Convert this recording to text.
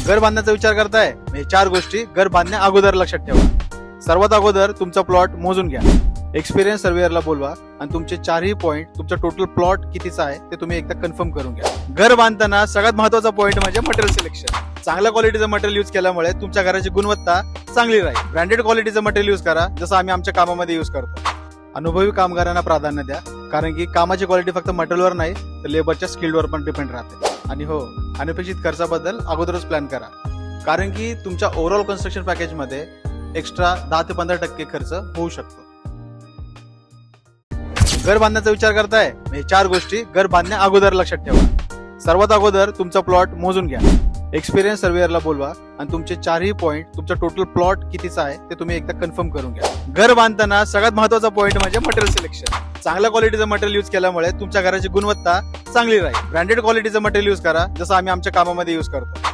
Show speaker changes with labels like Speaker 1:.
Speaker 1: घर बांधण्याचा विचार करताय हे 4 गोष्टी घर बांधण्या अगोदर लक्षात ठेवा। सर्वात अगोदर तुमचा प्लॉट मोजून घ्या, एक्सपिरियन्स सर्वेअरला बोलवा आणि तुमचे 4ही पॉइंट, तुमचा टोटल प्लॉट कितीचा आहे ते तुम्ही एकदा कन्फर्म करून घ्या। घर बांधताना सगळ्यात महत्त्वाचा पॉइंट म्हणजे मटेरियल सिलेक्शन। चांगल्या क्वालिटीचं मटेरियल यूज केल्यामुळे तुमच्या घराची गुणवत्ता चांगली राहील। ब्रँडेड क्वालिटीचं मटेरियल यूज करा, जसं आम्ही आमच्या कामामध्ये यूज करतो। अनुभवी कामगारांना प्राधान्य द्या, कारण की कामाची क्वालिटी फक्त मटेरियलवर नाही तर लेबरच्या स्किलवर पण डिपेंड राहते। आणि हो, अनपेक्षित खर्चाबद्दल अगोदरच प्लॅन करा, कारण की तुमच्या ओव्हरऑल कन्स्ट्रक्शन पॅकेजमध्ये एक्स्ट्रा 10 ते 15% खर्च होऊ शकतो। घर बांधण्याचा विचार करताय हे 4 गोष्टी घर बांधण्या अगोदर लक्षात ठेवा। सर्वात अगोदर तुमचा प्लॉट मोजून घ्या, एक्सपिरियन्स सर्वेअरला बोलवा आणि तुमचे 4ही पॉइंट, तुमचा टोटल प्लॉट कितीचा आहे ते तुम्ही एकदा कन्फर्म करून घ्या। घर बांधताना सगळ्यात महत्त्वाचा पॉइंट म्हणजे मटेरियल सिलेक्शन। चांगल्या क्वालिटीचं मटेरियल यूज केल्यामुळे तुमच्या घराची गुणवत्ता चांगली राहील। ब्रँडेड क्वालिटीचं मटेरियल यूज करा, जसं आम्ही आमच्या कामामध्ये यूज करतो।